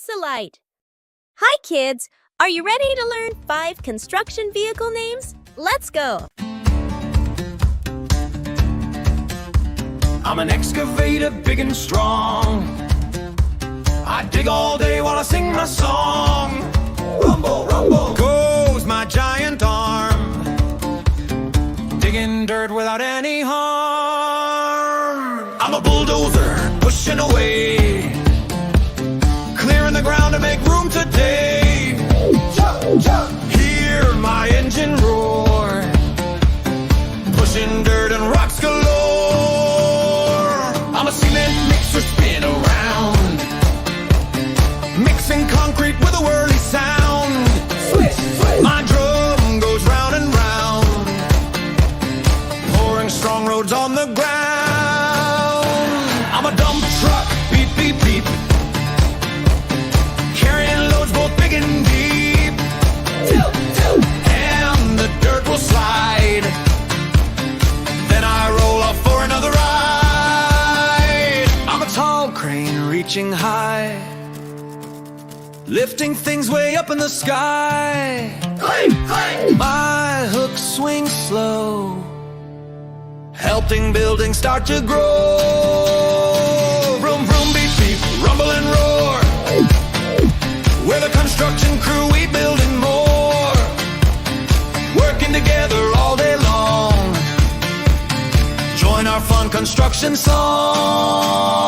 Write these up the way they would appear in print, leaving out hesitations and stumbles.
Chase the light. Hi kids, are you ready to learn 5 construction vehicle names? Let's go. I'm an excavator, big and strong. I dig all day while I sing my song. Rumble, rumble, goes my giant arm, digging dirt without any harm. I'm a bulldozer, pushing away, clearing the ground to make room today. Jump, jump. Hear my engine roar, pushing dirt and rocks galore. I'm a cement mixer, spin around, mixing concrete with a whirly sound. Swish, swish. My drum goes round and round, pouring strong roads on the ground. I'm a dump truck, beep, beep, beep, carrying loads both big and deep. Tilt, tilt. And the dirt will slide, then I roll off for another ride. I'm a tall crane reaching high, lifting things way up in the sky. Clang, clang. My hook swings slow, helping buildings start to grow. Vroom, vroom, beep, beep, rumble and roar. We're the construction crew, we building more, working together all day long. Join our fun construction song.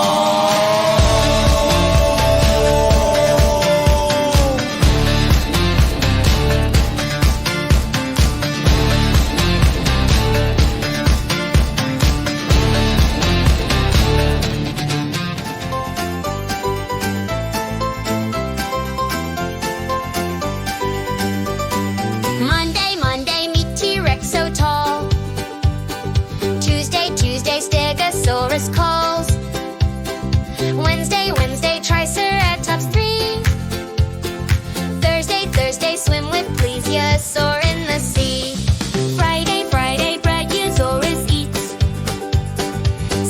Monday, Monday, meet T-Rex so tall. Tuesday, Tuesday, Stegosaurus calls. Wednesday, Wednesday, Triceratops 3. Thursday, Thursday, swim with Plesiosaur in the sea. Friday, Friday, Brachiosaurus eats.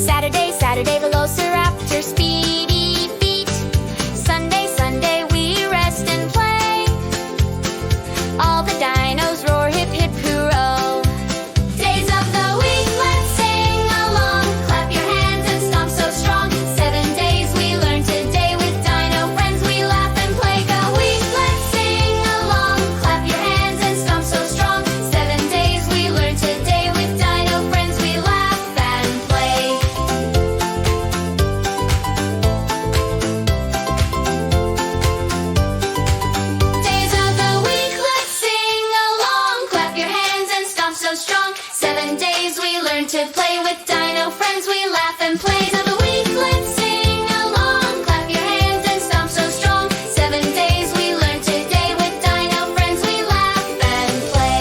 Saturday, Saturday, Velociraptor speedy feet. Sunday, Sunday, we rest and play. All the dinos roar, hip hip hurrah. Days of the week, let's sing along. Clap your hands and stomp so strong. 7 days we learn today with dino friends. We laugh and play. Go week, let's sing along. Clap your hands and stomp so strong. 7 days we learn today with dino friends. We laugh and play. Days of the week, let's sing along. Clap your hands and stomp so strong. 7 days we learn to play with dino friends. We laugh and play. Days of the week, let's sing along. Clap your hands and stomp so strong. 7 days we learn today with dino friends. We laugh and play.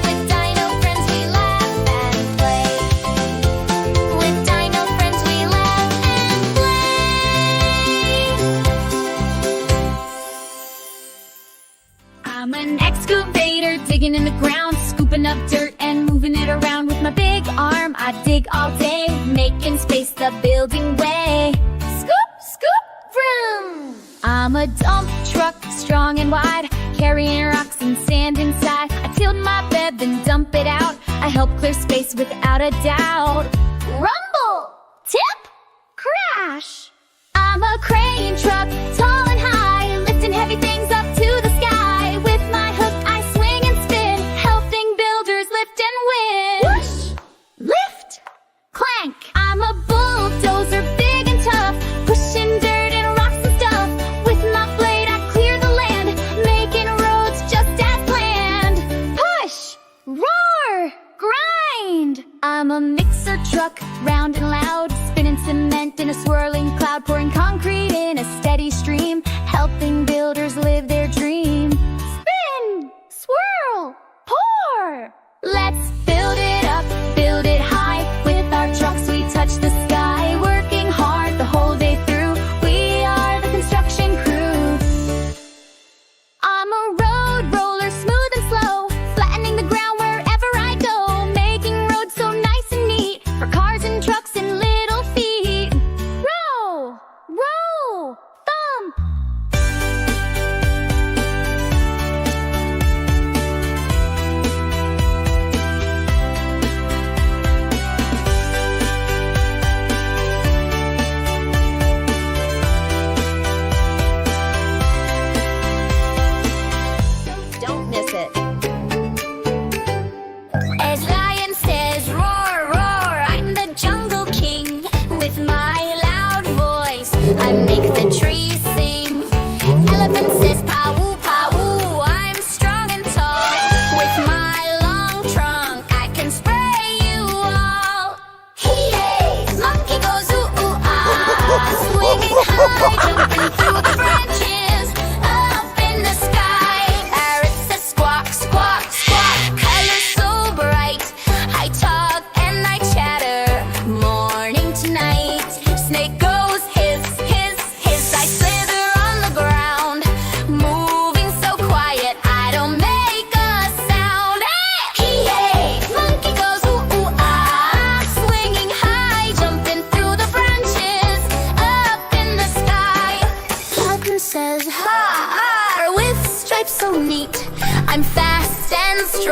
With dino friends we laugh and play. With dino friends we laugh and play. I'm an excavator digging in the ground, scooping up dirt and moving it around with my big arm. I dig all day, making space the building way. Scoop, scoop, vroom. I'm a dump truck, strong and wide, carrying rocks and sand inside. I tilt my bed, then dump it out. I help clear space without a doubt. Rumble, tip, crash. I'm a crane truck, tall and high, lifting heavy things up to the sky. With my hook I swing and spin, helping builders lift and win. Whoosh, lift, clank. I'm a bulldozer, big and tough, pushing dirt and rocks and stuff. With my blade I clear the land, making roads just as planned. Push, roar, grind. I'm a mixer truck, round and loud, spinning cement in a swirling cloud, pouring concrete in a steady stream, helping builders live their dream. Spin, swirl, pour. Let's build it up, build it high. With our trucks we touch the sky, working hard the whole day through. We are the construction crew. I'm a road roller, smooth and slow, flattening the ground wherever I go, making roads so nice and neat for cars and trucks and little feet. Row, row,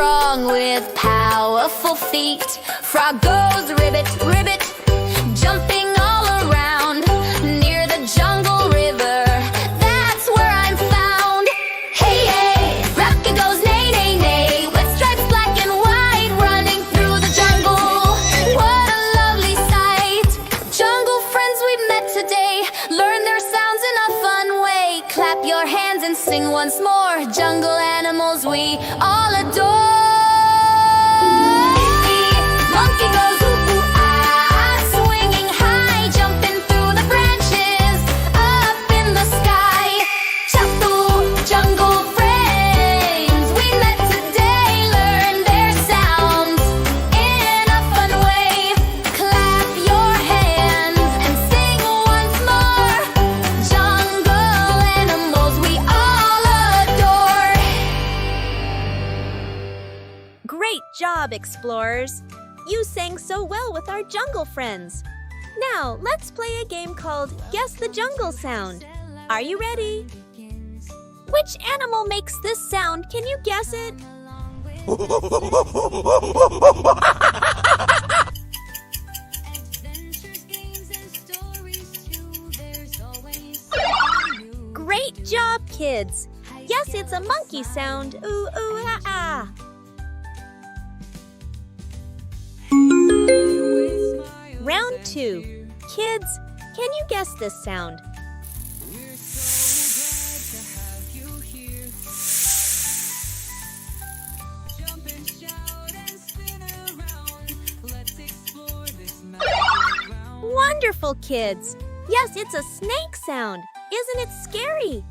strong with powerful feet. Frog goes ribbit, ribbit, jumping all around near the jungle river. That's where I'm found. Hey, hey, Rocket goes neigh, neigh, neigh, with stripes black and white running through the jungle. What a lovely sight. Jungle friends we met today, learn their sounds in a fun way. Clap your hands and sing once more. Jungle animals we all adore. Monkey goes ooh, ooh, ah, swinging high, jumping through the branches, up in the sky. Chapu, jungle friends we met today, learn their sounds in a fun way. Clap your hands and sing once more. Jungle animals we all adore. Great job, explorers! You sang so well with our jungle friends. Now, let's play a game called Guess the Jungle Sound. Are you ready? Which animal makes this sound? Can you guess it? Great job, kids! Yes, it's a monkey sound. Ooh, ooh, ah, ah. Round 2. Kids, can you guess this sound? Wonderful, kids! Yes, it's a snake sound. Isn't it scary?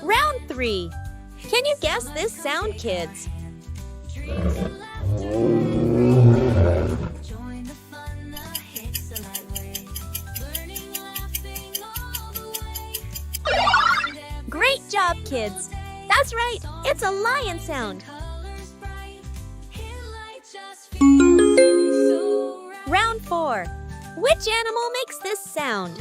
Round 3. Can you guess this sound, kids? Great job, kids! That's right, it's a lion sound. Round 4. Which animal makes this sound?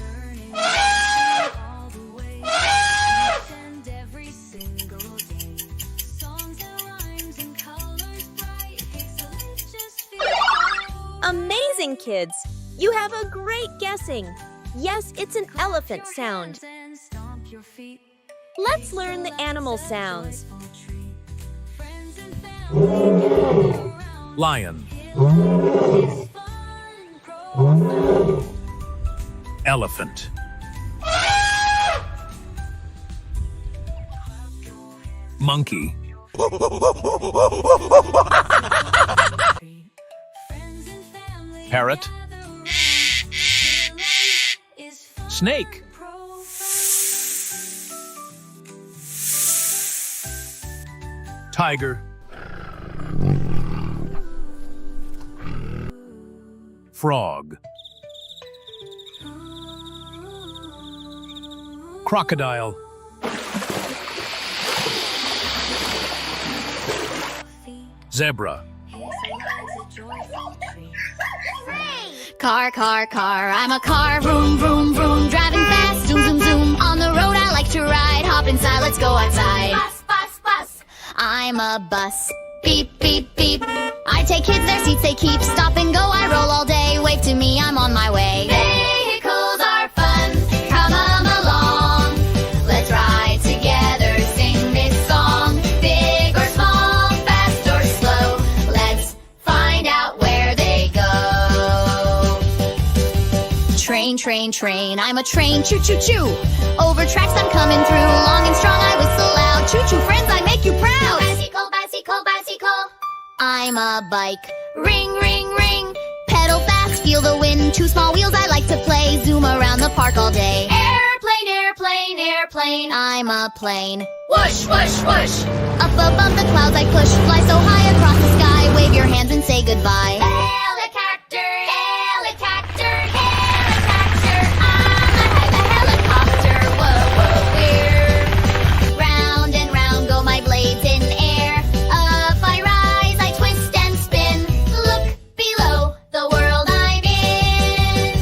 Amazing, kids! You have a great guessing. Yes, it's an elephant sound. Let's learn the animal sounds. Lion. Elephant. Monkey. Parrot. Snake. Tiger. Frog. Crocodile. Zebra. Car, car, car, I'm a car, vroom, vroom, vroom, driving fast, zoom, zoom, zoom. On the road I like to ride, hop inside, let's go outside. Bus, bus, bus, I'm a bus, beep, beep, beep. I take kids, their seats they keep, stop and go, I roll all day, wave to me, I'm on my way. Vehicles are fun, come along, let's ride together, sing this song. Big or small, fast or slow, let's find out where they go. Train, train, train, I'm a train, choo, choo, choo. Over tracks I'm coming through, long and strong I whistle loud. Choo, choo, friends, I make you proud. Bicycle, bicycle, bicycle, I'm a bike. Ring, ring, ring, pedal fast, feel the wind. Two small wheels I like to play, zoom around the park all day. Airplane, airplane, airplane, I'm a plane. Whoosh, whoosh, whoosh, up above the clouds I push, fly so high across the sky, wave your hands and say goodbye. Helicopter, helicopter, helicopter, I'm a helicopter, whoa, whoa, we're round and round go my blades in air. Up I rise, I twist and spin, look below the world I'm in.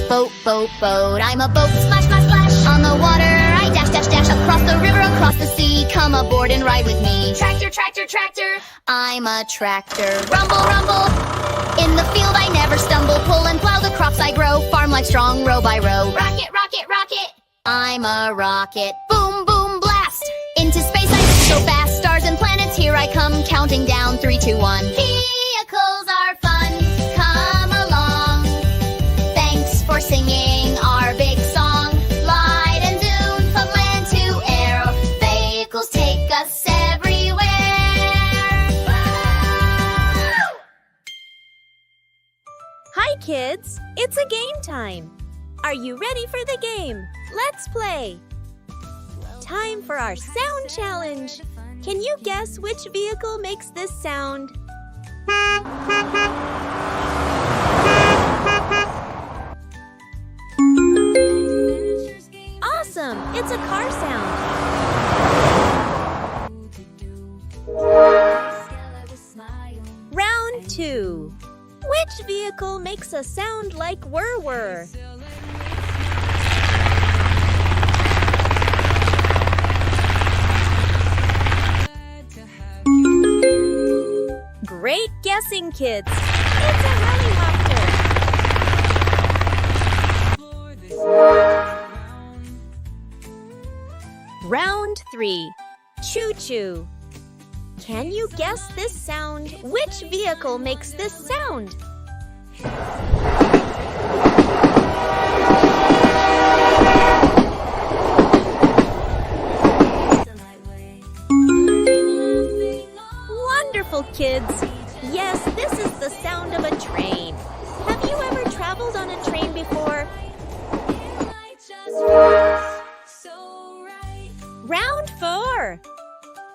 Boat, boat, boat, I'm a boat, splash, splash, splash. On the water I dash, dash, dash across the river, across the sea. Come aboard and ride with me. Tractor, tractor, tractor, I'm a tractor. Rumble, rumble, in the field I never stumble. Pull and plow the crops I grow. Farm life strong, row by row. Rocket, rocket, rocket, I'm a rocket. Boom, boom, blast, into space I go so fast. Stars and planets, here I come, counting down 3, 2, 1. Vehicles are fun, come along. Thanks for singing our big song. Light and zoom from land to air. Vehicles take us everywhere. Hi, kids! It's a game time. Are you ready for the game? Let's play! Time for our sound challenge. Can you guess which vehicle makes this sound? Awesome! It's a car sound. Round 2. Which vehicle makes a sound like whir-whir? Great guessing, kids! It's a helicopter! Round 3. Choo-choo. Can you guess this sound? Which vehicle makes this sound? Wonderful, kids! Yes, this is the sound of a train. Have you ever traveled on a train before? Round 4.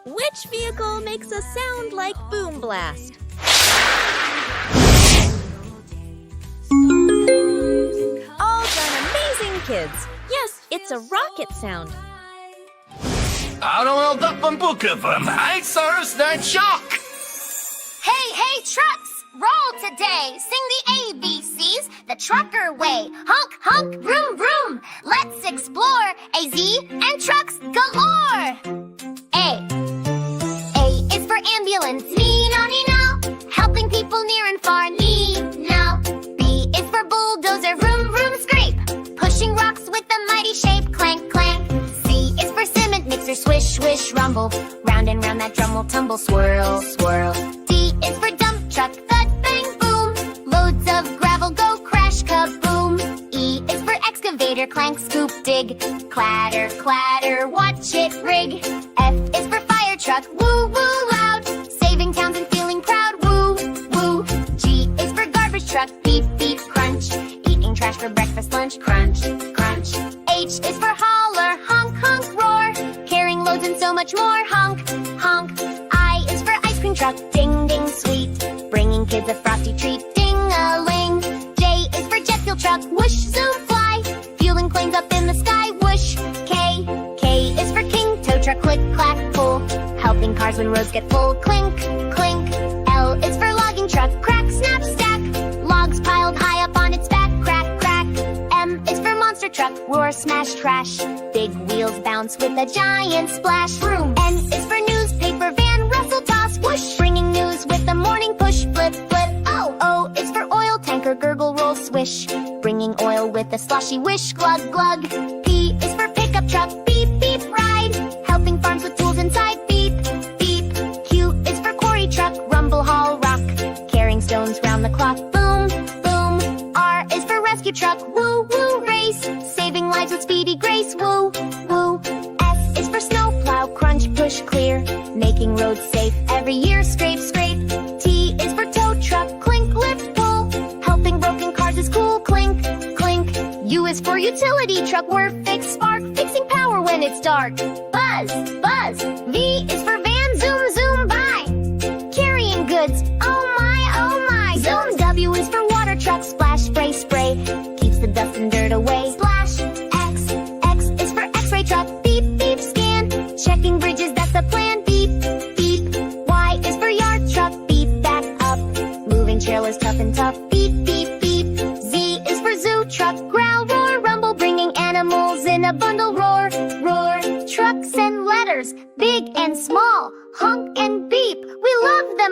Which vehicle makes a sound like boom blast? All done amazing, kids! Yes, it's a rocket sound. Allemaal dat van boeken van IJsers naar Shock. Hey, trucks! Roll today! Sing the ABCs the trucker way. Honk, honk, vroom, vroom! Let's explore AZ and trucks galore! A is for ambulance. Nino, helping people near and far. No. B is for bulldozer. Vroom, vroom, scrape, pushing rocks with a mighty shape. Clank, clank. C is for cement mixer. Swish, swish, rumble, round and round that drum will tumble. Swirl, swirl. D is for dump truck. Thud, bang, boom, loads of gravel go crash, kaboom. E is for excavator. Clank, scoop, dig, clatter, clatter, watch it rig. F is for fire truck. Woo, woo, loud, saving towns and feeling proud. Woo, woo. G is for garbage truck. Beep, beep, crunch, eating trash for breakfast, lunch. Crunch, crunch. H is for hauler. Honk, honk, roar, carrying loads and so much more. Honk, honk. I is for ice cream truck. Ding, ding, sweet, bringing kids a frosty treat. Ding-a-ling. J is for jet fuel truck. Whoosh, zoom, fly, fueling planes up in the sky. Whoosh. K is for king tow truck. Click, clack, pull, helping cars when roads get full. Clink, clink. L is for logging truck. Crack, snap, stack, logs piled high up on its back. Crack, crack. M is for monster truck. Roar, smash, trash, big wheels bounce with a giant splash. Room. N is for newspaper van. Rustle, toss, whoosh, bringing news with a morning push. Flip, flip. O is for oil tanker. Gurgle, roll, swish, bringing oil with a sloshy wish. Glug, glug. P is for pickup truck. Beep, beep, ride, helping farms with tools inside. Beep, beep. Q is for quarry truck. Rumble, haul, rock, carrying stones round the clock. Boom, boom. R is for rescue truck. Woo, woo, race, saving lives with speedy grace. Woo, woo. S is for snow plow. Crunch, push, clear, making roads safe every year. Scrape, scrape. T is for tow truck. Clink, lift, pull, helping broken cars is cool. Clink, clink. U is for utility truck. Whir, fix, spark, fixing power when it's dark. Buzz, buzz. V is for van. Zoom, zoom by, carrying goods. Oh my. Zoom. W is for water truck. Splash, spray, spray, keeps the dust and dirt away. Splash. X is for x-ray truck. Beep, beep, scan, checking bridges, that's the plan. Beep, beep. Y is for yard truck. Beep, back up, moving trailers tough and tough. Beep, beep, beep. Z is for zoo truck. Growl, roar, rumble, bringing animals in a bundle. Roar, roar.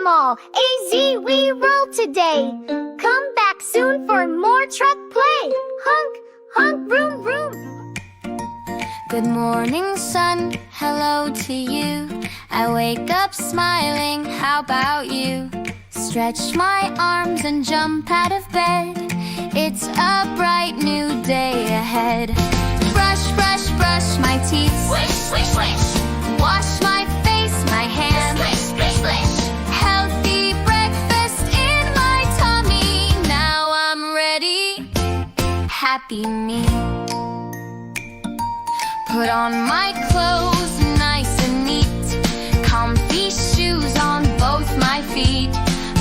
them all. AZ, we roll today. Come back soon for more truck play. Honk, honk, vroom, vroom. Good morning, sun. Hello to you. I wake up smiling. How about you? Stretch my arms and jump out of bed. It's a bright new day ahead. Brush, brush, brush my teeth. Swish, swish, swish. Wash my face, my hands. Swish, swish, swish. Healthy breakfast in my tummy. Now I'm ready. Happy me. Put on my clothes, nice and neat. Comfy shoes on both my feet.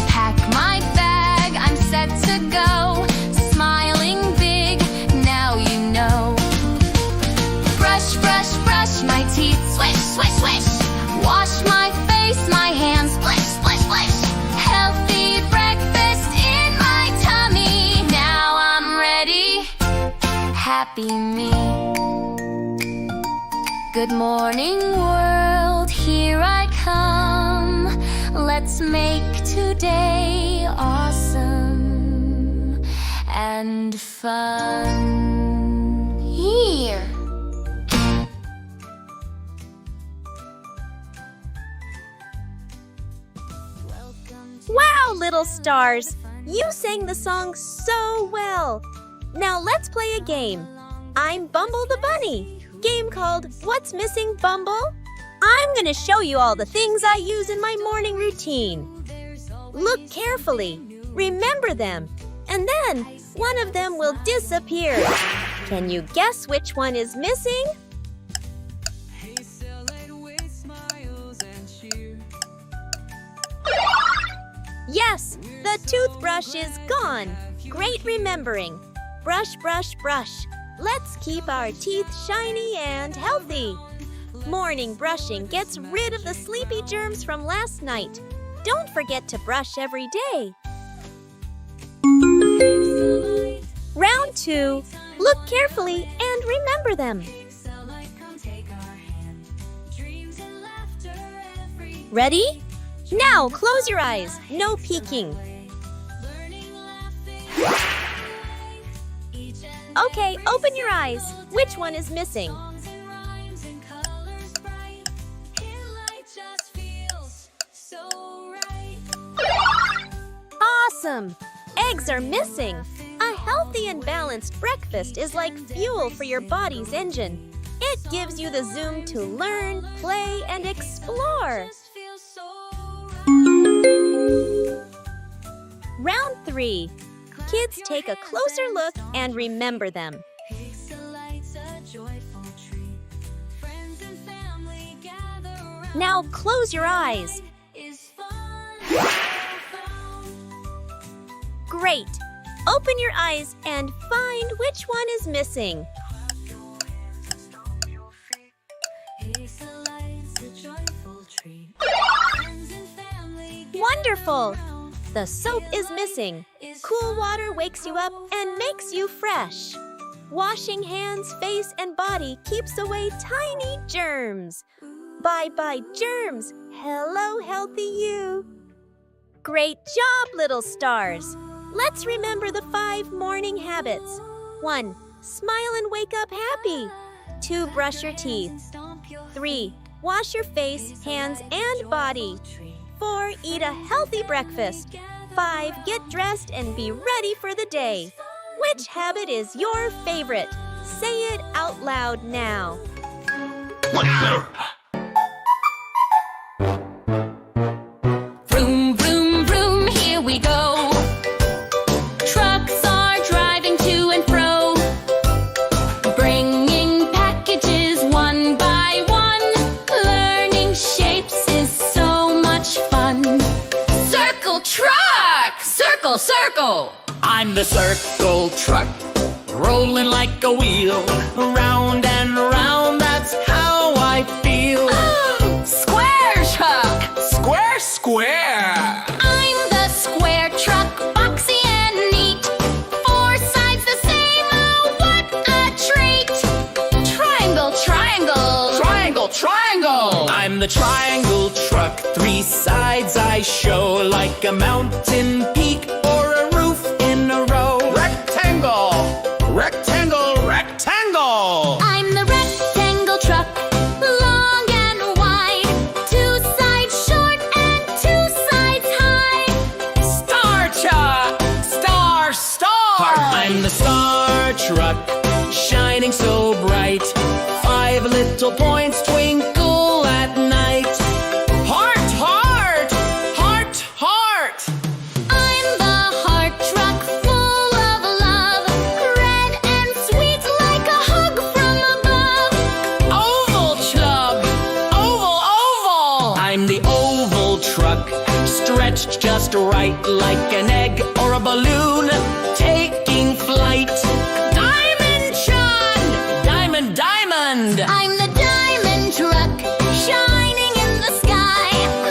Pack my bag, I'm set to go. Smiling big, now you know. Brush, brush, brush my teeth. Swish, swish, swish. Wash my face, my hands. Splish, splish, splish. Healthy breakfast in my tummy. Now I'm ready. Happy me. Good morning, world. Here I come. Let's make today awesome and fun. Here. Wow, little stars! You sang the song so well! Now let's play a game. I'm Bumble the Bunny. Game called What's Missing, Bumble? I'm gonna show you all the things I use in my morning routine. Look carefully, remember them, and then one of them will disappear. Can you guess which one is missing? Yes, the toothbrush is gone. Great remembering. Brush, brush, brush. Let's keep our teeth shiny and healthy. Morning brushing gets rid of the sleepy germs from last night. Don't forget to brush every day. Round 2. Look carefully and remember them. Ready? Now close your eyes. No peeking. Okay, open your eyes. Which one is missing? Awesome! Eggs are missing. A healthy and balanced breakfast is like fuel for your body's engine. It gives you the zoom to learn, play, and explore. Round 3. Kids, take a closer look and remember them. Now close your eyes. Great! Open your eyes and find which one is missing. Wonderful! The soap is missing. Cool water wakes you up and makes you fresh. Washing hands, face, and body keeps away tiny germs. Bye-bye germs. Hello, healthy you. Great job, little stars. Let's remember the 5 morning habits. 1. Smile and wake up happy. 2. Brush your teeth. 3. Wash your face, hands, and body. 4. Eat a healthy breakfast. 5. Get dressed and be ready for the day. Which habit is your favorite? Say it out loud now. Vroom, vroom, vroom, here we go. Trucks are driving to and fro, bringing packages one by one. Learning shapes is so much fun. Circle truck! Circle, circle! I'm the circle truck, rolling like a wheel. Round and round, that's how I feel. Oh, square truck! Square, square. I'm the square truck, boxy and neat. 4 sides the same, oh, what a treat! Triangle, triangle! Triangle, triangle. I'm the triangle truck, 3 sides I show. a mountain peak or a roof in a row. Rectangle, rectangle, rectangle. I'm the rectangle truck, long and wide, two sides short and two sides high. Star truck, star, star. I'm the star truck, shining so bright. 5 little points twinkle at night. Heart, heart, heart, heart. I'm the heart truck, full of love, red and sweet like a hug from above. Oval chub, oval, oval. I'm the oval truck, stretched just right like an egg or a balloon taking flight. Diamond shine, diamond, diamond. I'm the diamond truck, shining in the sky,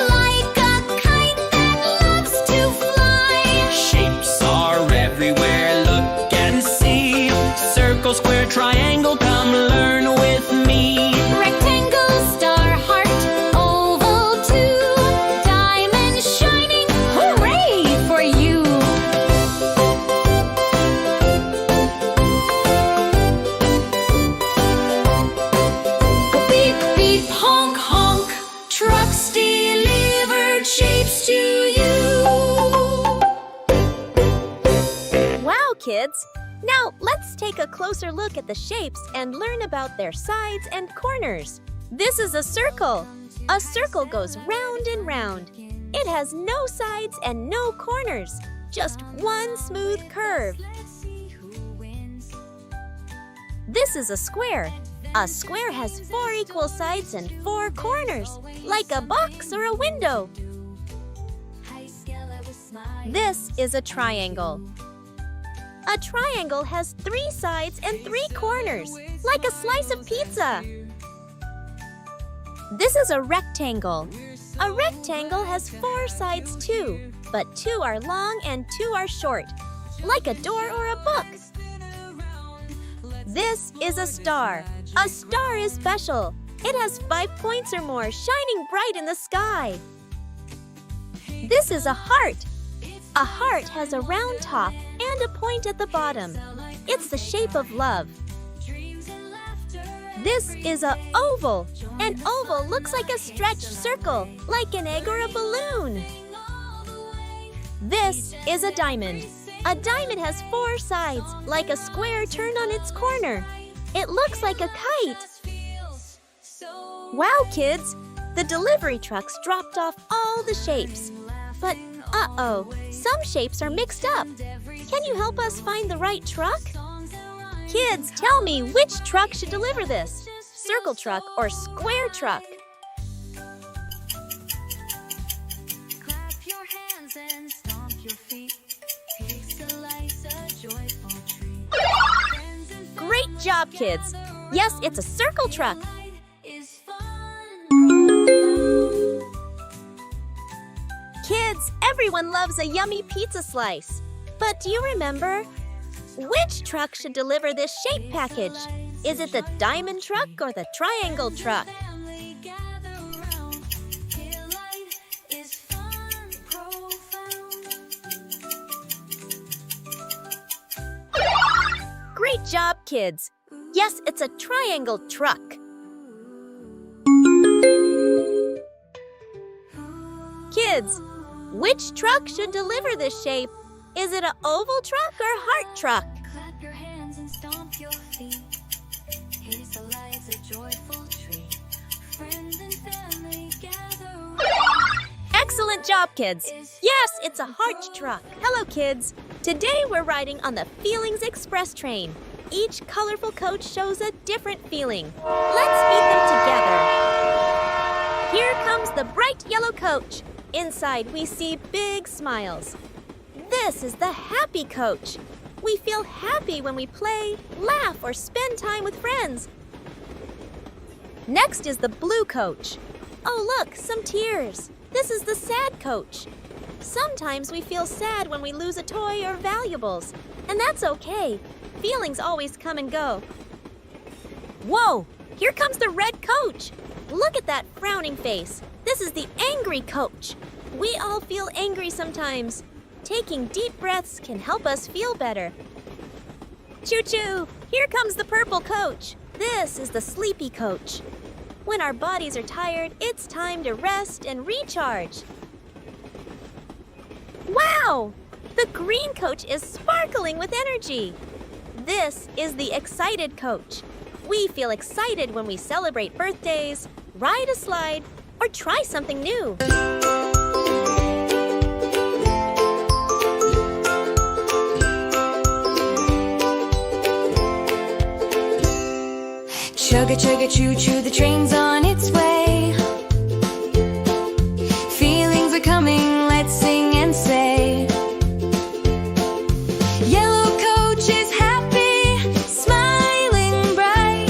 like a kite that loves to fly. Shapes are everywhere, look and see. Circle, square, triangle, come learn with me. Rectangle, star, heart, oval too, diamond shining, hooray for you. Beep, beep, honk, honk, trucks delivered shapes to you. Wow, kids! Now let's take a closer look at the shapes and learn about their sides and corners. This is a circle. A circle goes round and round. It has no sides and no corners, just one smooth curve. This is a square. A square has 4 equal sides and 4 corners, like a box or a window. This is a triangle. A triangle has 3 sides and 3 corners, like a slice of pizza. This is a rectangle. A rectangle has 4 sides too, but 2 are long and 2 are short, like a door or a book. This is a star. A star is special. It has 5 points or more, shining bright in the sky. This is a heart. A heart has a round top and a point at the bottom. It's the shape of love. This is an oval. An oval looks like a stretched circle, like an egg or a balloon. This is a diamond. A diamond has 4 sides, like a square turned on its corner. It looks like a kite. Wow, kids! The delivery trucks dropped off all the shapes. But, uh-oh, some shapes are mixed up. Can you help us find the right truck? Kids, tell me, which truck should deliver this? Circle truck or square truck? Clap your hands and stomp your feet. Takes a life, a joyful treat. Friends and Great job, kids! Yes, it's a circle truck. light is fun. Kids, everyone loves a yummy pizza slice. But do you remember? Which truck should deliver this shape package? Is it the diamond truck or the triangle truck? Family gather round. Here life is fun, profound. Great job, kids! Yes, it's a triangle truck. Kids, which truck should deliver this shape? Is it an oval truck or heart truck? Clap your hands and stomp your feet. Here's a life, a joyful treat. Friends and family gather round. Excellent job, kids! Yes, it's a heart truck. Hello, kids! Today we're riding on the Feelings Express train. Each colorful coach shows a different feeling. Let's meet them together. Here comes the bright yellow coach. Inside, we see big smiles. This is the happy coach. We feel happy when we play, laugh, or spend time with friends. Next is the blue coach. Oh, look, some tears. This is the sad coach. Sometimes we feel sad when we lose a toy or valuables, and that's okay. Feelings always come and go. Whoa, here comes the red coach. Look at that frowning face. This is the angry coach. We all feel angry sometimes. Taking deep breaths can help us feel better. Choo-choo! Here comes the purple coach. This is the sleepy coach. When our bodies are tired, it's time to rest and recharge. Wow! The green coach is sparkling with energy. This is the excited coach. We feel excited when we celebrate birthdays, ride a slide, or try something new. Chugga chugga choo choo, the train's on its way. Feelings are coming, let's sing and say. Yellow coach is happy, smiling bright.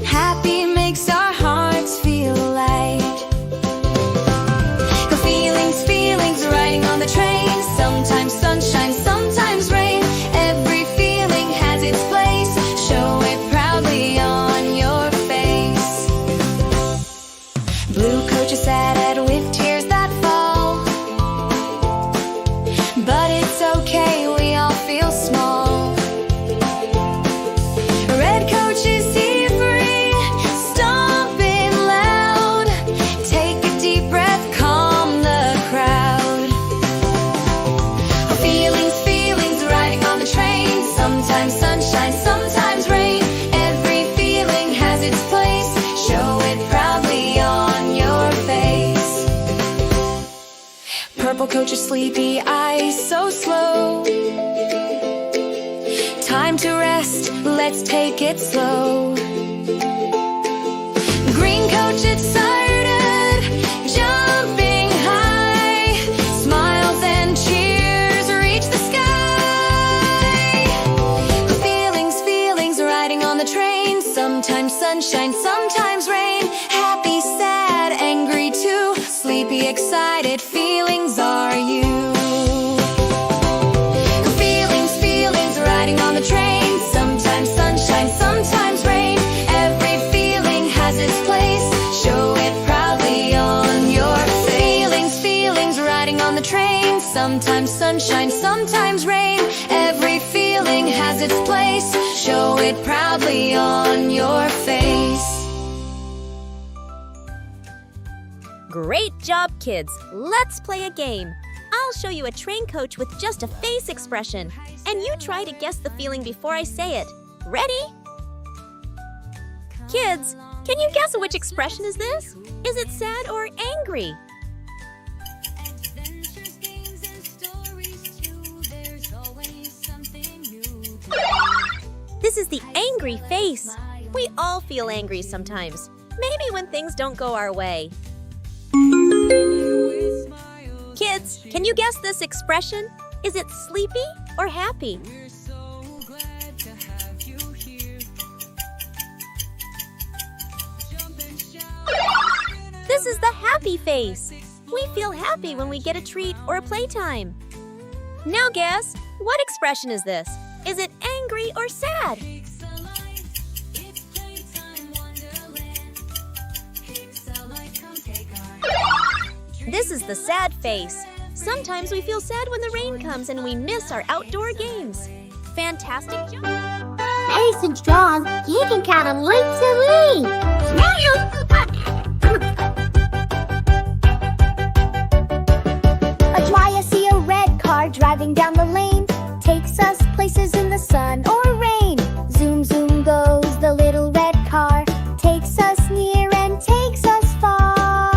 Happy makes our hearts feel light. Go feelings, feelings, riding on the train. Sometimes sunshine, sometimes rain. Every feeling has its place. Show it proudly on your face. Blue coach is sad with tears that fall, but it's okay, we all feel small. Red coach is here free, stomping loud. Take a deep breath, calm the crowd. Feelings, feelings, riding on the train. Sometimes sunshine, sometimes rain. Every feeling has its place. Show it proudly on your face. Purple coach is sleepy, eyes so slow. Time to rest, let's take it slow. Green coach excited, jumping high. Smiles and cheers reach the sky. Feelings, feelings, riding on the train. Sometimes sunshine, sometimes rain. Happy, sad, angry too. Sleepy, excited, feelings are you. Feelings, feelings, riding on the train. Sometimes sunshine, sometimes rain. Every feeling has its place. Show it proudly on your face. Feelings, feelings, riding on the train. Sometimes sunshine, sometimes rain. Every feeling has its place. Show it proudly on your face. Great job, kids. Let's play a game. I'll show you a train coach with just a face expression, and you try to guess the feeling before I say it. Ready? Kids, can you guess which expression is this? Is it sad or angry? Adventures, games, and stories too. There's always something new. This is the angry face. We all feel angry sometimes. Maybe when things don't go our way. Kids, can you guess this expression? Is it sleepy or happy? This is the happy face. We feel happy when we get a treat or a playtime. Now guess, what expression is this? Is it angry or sad? This is the sad face. Sometimes we feel sad when the rain comes and we miss our outdoor games. Fantastic job! Ace and Strong, you can count them leaps and That's why I see a red car driving down the lane. Takes us places in the sun or rain. Zoom, zoom goes the little red car. Takes us near and takes us far.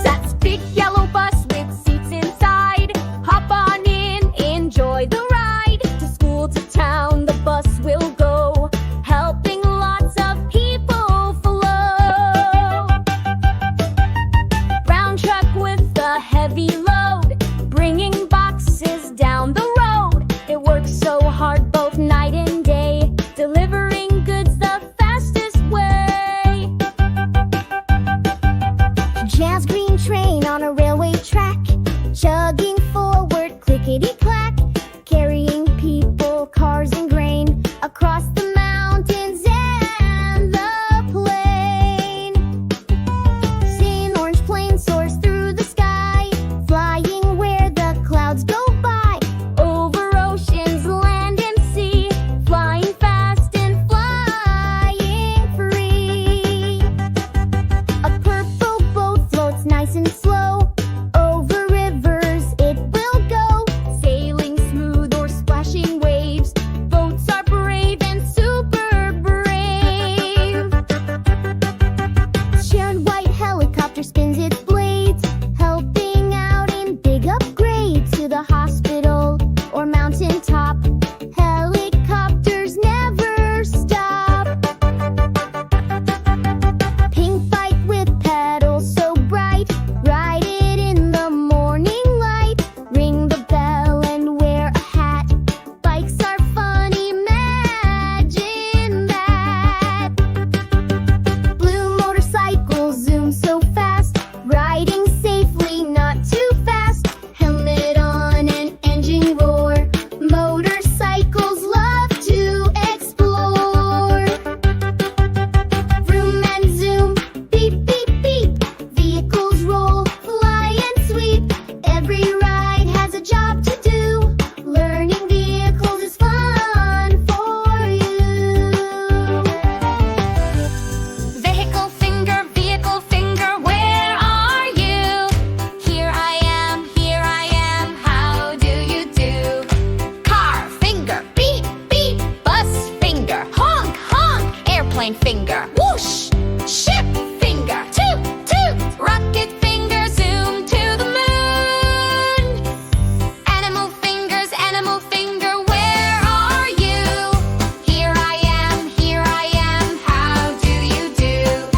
That's big yellow bus with seats inside. Hop on in, enjoy the ride. To school, to town, the bus will go, helping lots of people flow. Brown truck with a heavy load, bringing boxes down the road. It works so hard both night and day, delivering goods the fastest way. Jazz green train on a railway track, chugging forward, clickety-clack, carrying people, cars, and grain across the mountains and the plain. Seeing orange plains soar airplane finger. Whoosh! Ship finger. Toot, toot! Rocket finger, zoom to the moon. Animal finger, where are you? Here I am, how do you do?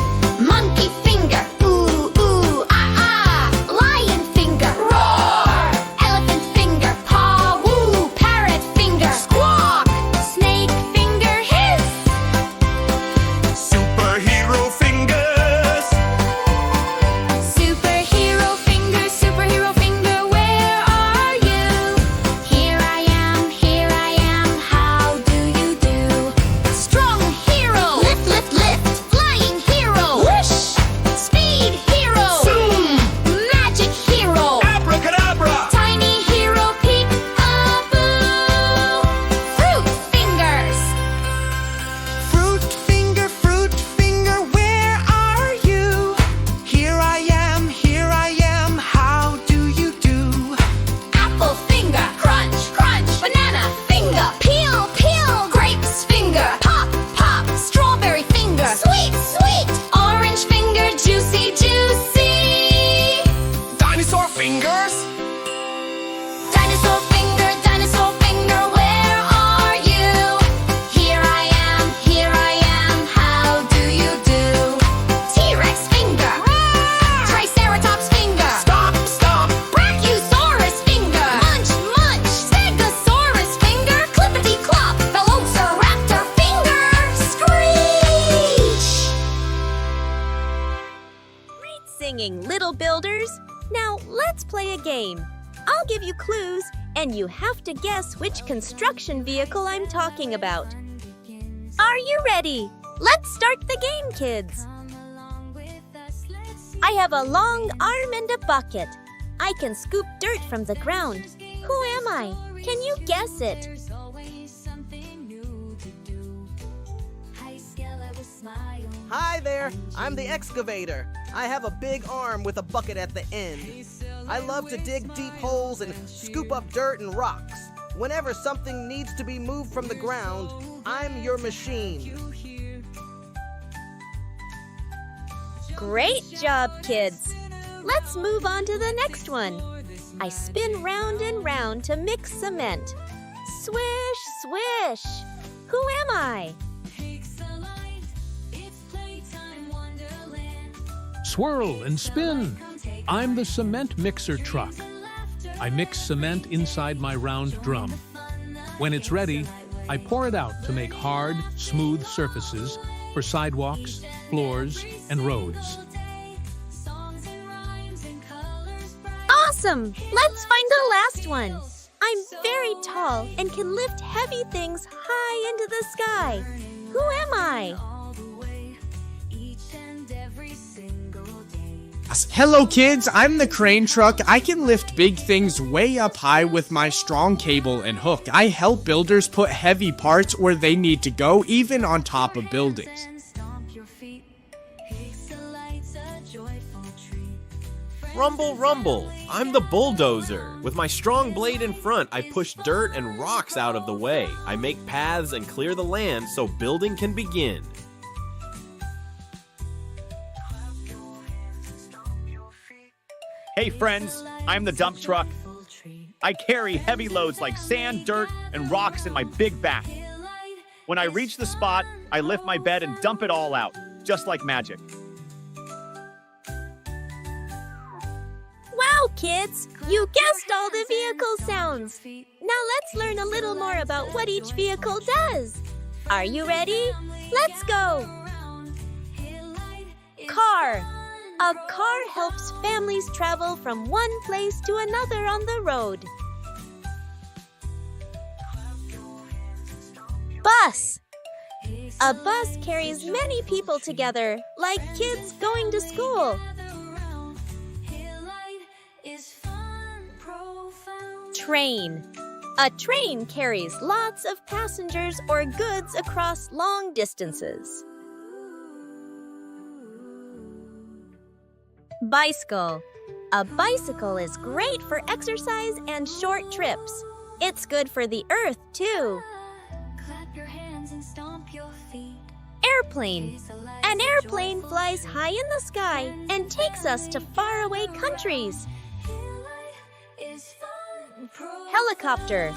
Monkey finger, ooh, ooh, ah, ah. Lion finger, roar. Elephant finger, paw, woo. Parrot finger, squawk. Snake finger, hiss. Superhero fingers. Superhero finger, where are you? Here I am, how do you do? Strong hero, lift, flying hero, whoosh, speed hero, zoom, magic hero, Abracadabra. tiny hero, peek-a-boo. Fruit fingers. Fruit finger, where are you? Here I am, how do you do? Apple finger, crunch, crunch. Banana finger, peel, peel. Grapes finger, pop, pop. Strawberry finger, sweet, sweet. Orange finger, juicy, juicy. Dinosaur fingers. Dinosaur finger, where are you? Here I am, how do you do? T-Rex finger, Triceratops finger, Stomp. Brachiosaurus finger, munch, munch. Stegosaurus finger, clippity-clop. Velociraptor finger, screech. Great singing, little builders. Now let's play a game. I'll give you clues, and you have to guess which construction vehicle I'm talking about. Are you ready? Let's start the game, kids. I have a long arm and a bucket. I can scoop dirt from the ground. Who am I? Can you guess it? Hi there, I'm the excavator. I have a big arm with a bucket at the end. I love to dig deep holes and scoop up dirt and rocks. Whenever something needs to be moved from the ground, I'm your machine. Great job, kids. Let's move on to the next one. I spin round and round to mix cement. Swish, swish. Who am I? Swirl and spin. I'm the cement mixer truck. I mix cement inside my round drum. When it's ready, I pour it out to make hard, smooth surfaces for sidewalks, floors, and roads. Awesome! Let's find the last one. I'm very tall and can lift heavy things high into the sky. Who am I? Hello kids, I'm the crane truck. I can lift big things way up high with my strong cable and hook. I help builders put heavy parts where they need to go, even on top of buildings. Rumble, rumble, I'm the bulldozer. With my strong blade in front, I push dirt and rocks out of the way. I make paths and clear the land so building can begin. Hey friends, I'm the dump truck. I carry heavy loads like sand, dirt, and rocks in my big back. When I reach the spot, I lift my bed and dump it all out, just like magic. Wow, kids! You guessed all the vehicle sounds. Now let's learn a little more about what each vehicle does. Are you ready? Let's go! Car. A car helps families travel from one place to another on the road. Bus. A bus carries many people together, like kids going to school. Train. A train carries lots of passengers or goods across long distances. Bicycle. A bicycle is great for exercise and short trips. It's good for the earth, too. airplane. An airplane flies high in the sky and takes us to faraway countries. Helicopter.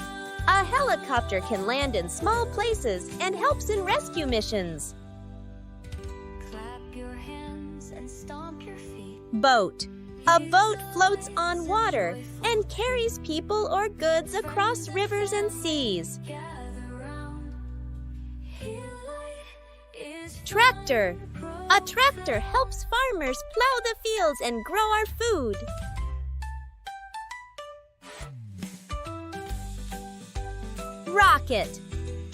A helicopter can land in small places and helps in rescue missions. Boat. A boat floats on water and carries people or goods across rivers and seas. Tractor. A tractor helps farmers plow the fields and grow our food. Rocket.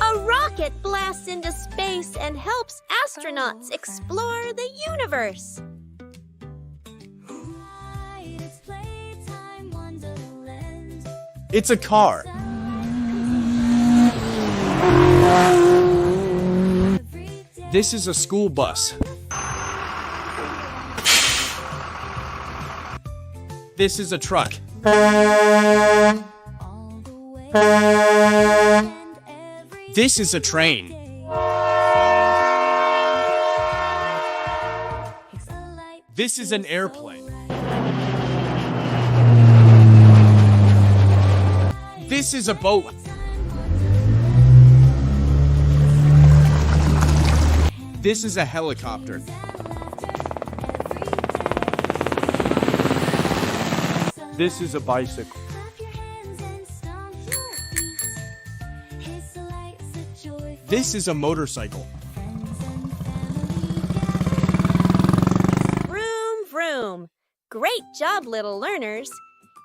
A rocket blasts into space and helps astronauts explore the universe. It's a car. This is a school bus. This is a truck. This is a train. This is an airplane. This is a boat. This is a helicopter. This is a bicycle. This is a motorcycle. Vroom, vroom. Great job, little learners.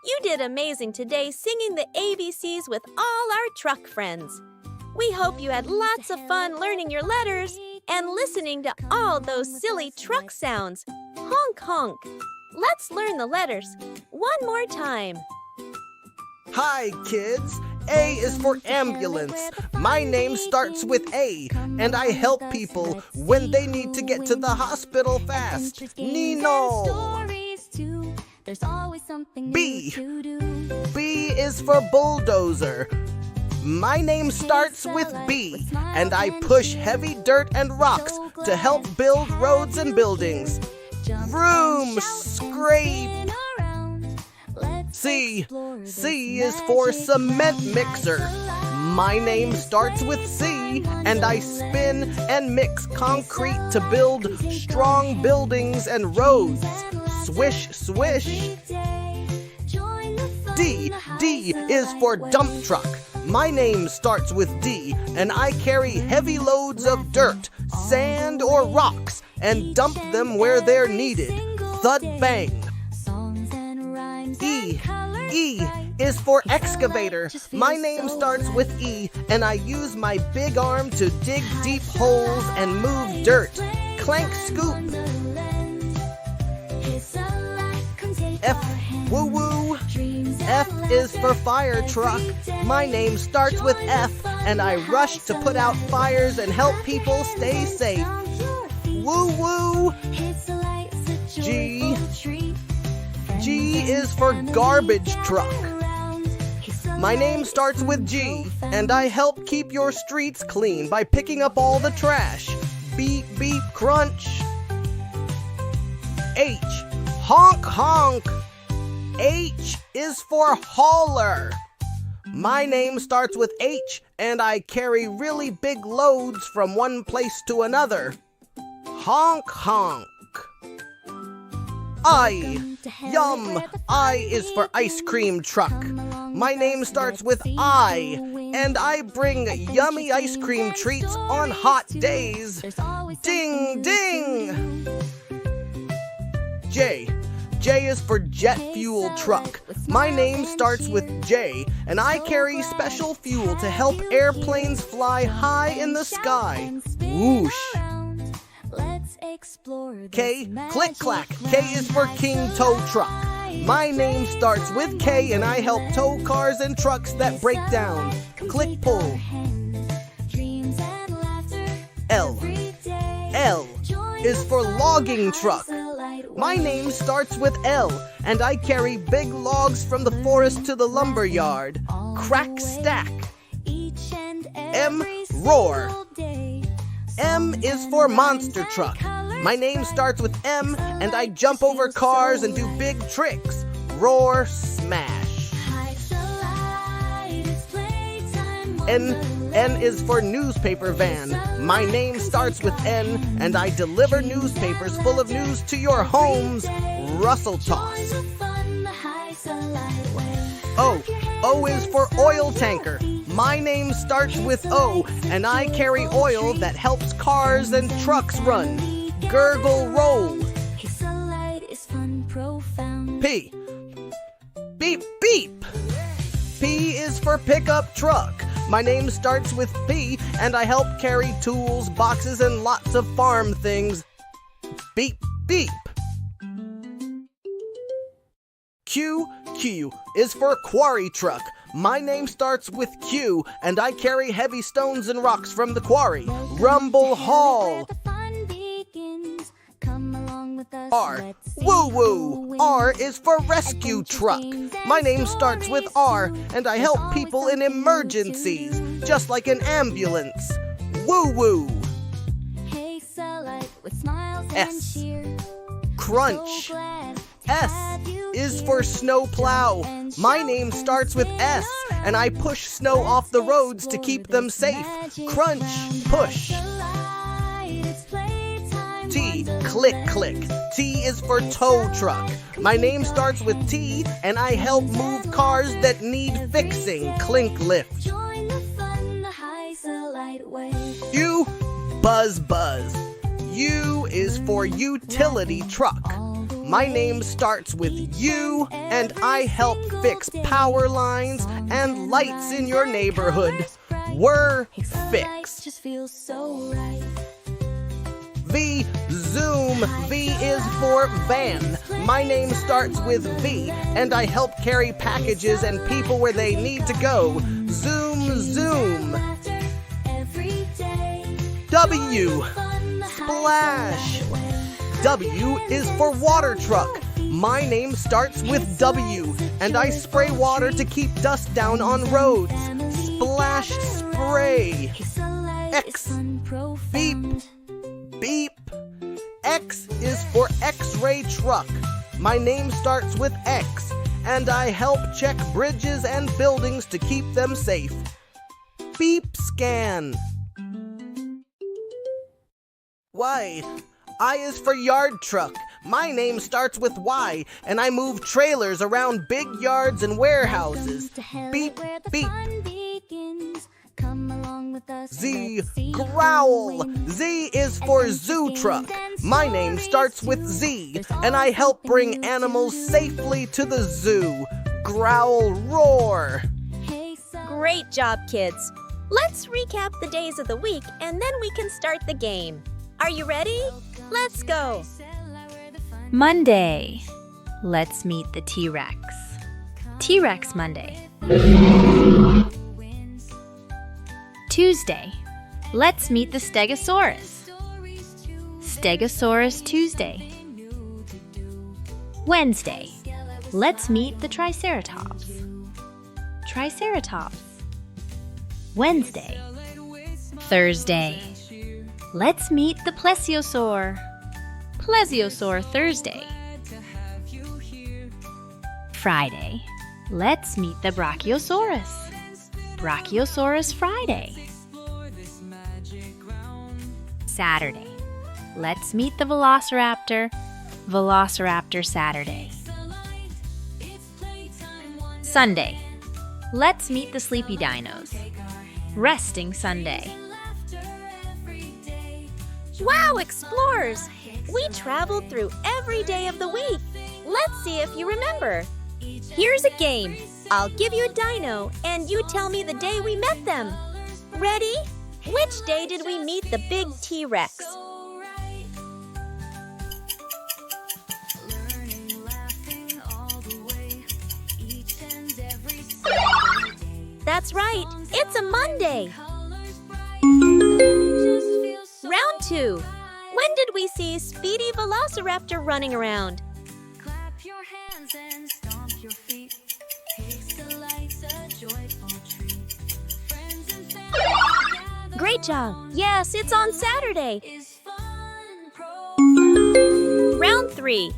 You did amazing today singing the ABCs with all our truck friends. We hope you had lots of fun learning your letters and listening to all those silly truck sounds. Honk, honk. Let's learn the letters one more time. Hi, kids. A is for ambulance. My name starts with A, and I help people when they need to get to the hospital fast. Nino. B. B is for bulldozer. My name starts with B, and I push heavy dirt and rocks to help build roads and buildings. Vroom, scrape. C. C is for cement mixer. My name starts with C, and I spin and mix concrete to build strong buildings and roads. Swish, swish. D. D is for dump truck. My name starts with D, and I carry heavy loads of dirt, sand, or rocks and dump them where they're needed. Thud bang. E. E is for excavator. My name starts with E, and I use my big arm to dig deep holes and move dirt. Clank scoop. F. Woo woo. F is for fire truck. My name starts with F, and I rush to put out fires and help people stay safe. Woo woo. G. G is for garbage truck. My name starts with G, and I help keep your streets clean by picking up all the trash. Beep, beep, crunch. H. Honk, honk. H is for hauler. My name starts with H, and I carry really big loads from one place to another. Honk, honk. I. Yum. I is for ice cream truck. My name starts with I, and I bring yummy ice cream treats on hot days. Ding, ding. J. J is for jet fuel truck. My name starts with J, and I carry special fuel to help airplanes fly high in the sky. Whoosh. K. Click clack. K is for king tow truck. My name starts with K, and I help tow cars and trucks that break down. Click pull. L. L is for logging truck. My name starts with L, and I carry big logs from the forest to the lumber yard. Crack stack. M. Roar. M is for monster truck. My name starts with M, and I jump over cars and do big tricks. Roar, smash. N is for newspaper van. My name starts with N, and I deliver newspapers full of news to your homes. Rustle toss. O is for oil tanker. My name starts with O, and I carry oil that helps cars and trucks run. Gurgle roll. P. Beep beep. P is for pickup truck. My name starts with P, and I help carry tools, boxes, and lots of farm things. Beep beep. Q is for quarry truck. My name starts with Q, and I carry heavy stones and rocks from the quarry. Rumble haul. R. Woo woo. R is for rescue truck. My name starts with R, and I help people in emergencies, just like an ambulance. Woo woo. S. Crunch. S is for snow plow. My name starts with S, and I push snow off the roads to keep them safe. Crunch, push. T, click, click. T is for tow truck. My name starts with T, and I help move cars that need fixing. Clink, lift. U, buzz, buzz. U is for utility truck. My name starts with U, and I help fix power lines and lights in your neighborhood. We're fix. V, zoom. V is for van. My name starts with V, and I help carry packages and people where they need to go. Zoom, zoom. W, splash. W is for water truck. My name starts with W, and I spray water to keep dust down on roads. Splash, spray. X, beep, beep. X is for X-ray truck. My name starts with X, and I help check bridges and buildings to keep them safe. Beep scan. Y. I is for yard truck. My name starts with Y, and I move trailers around big yards and warehouses. Beep, beep. Z, growl. Z is for zoo truck. My name starts with Z, and I help bring animals safely to the zoo. Growl, roar. Great job, kids. Let's recap the days of the week, and then we can start the game. Are you ready? Let's go. Monday. Let's meet the T-Rex. T-Rex Monday. Tuesday. Let's meet the Stegosaurus. Stegosaurus Tuesday. Wednesday. Let's meet the Triceratops. Triceratops. Wednesday. Thursday. Let's meet the Plesiosaur. Plesiosaur Thursday. Friday. Let's meet the Brachiosaurus. Brachiosaurus Friday. Saturday. Let's meet the Velociraptor. Velociraptor Saturday. Sunday. Let's meet the Sleepy Dinos. Resting Sunday. Wow, explorers! We traveled through every day of the week. Let's see if you remember. Here's a game. I'll give you a dino, and you tell me the day we met them. Ready? Which day did we meet the big T-Rex? That's right. It's a Monday. Round 2. When did we see Speedy Velociraptor running around? Clap your hands and stomp your feet. Taste the light's a joyful treat. Friends and family gather Great job. Yes, it's on Saturday. Round 3.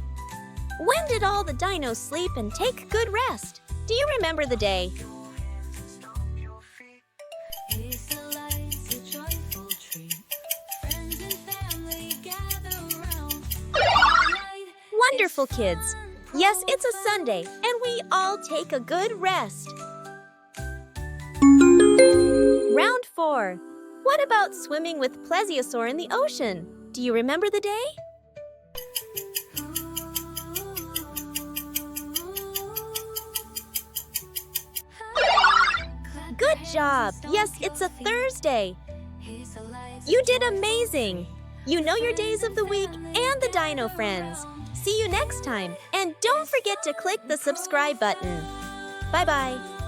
When did all the dinos sleep and take good rest? Do you remember the day? Wonderful, kids. Yes, it's a Sunday, and we all take a good rest. Round 4. What about swimming with plesiosaur in the ocean? Do you remember the day? Good job. Yes, it's a Thursday. You did amazing. You know your days of the week and the dino friends. See you next time, and don't forget to click the subscribe button. Bye-bye.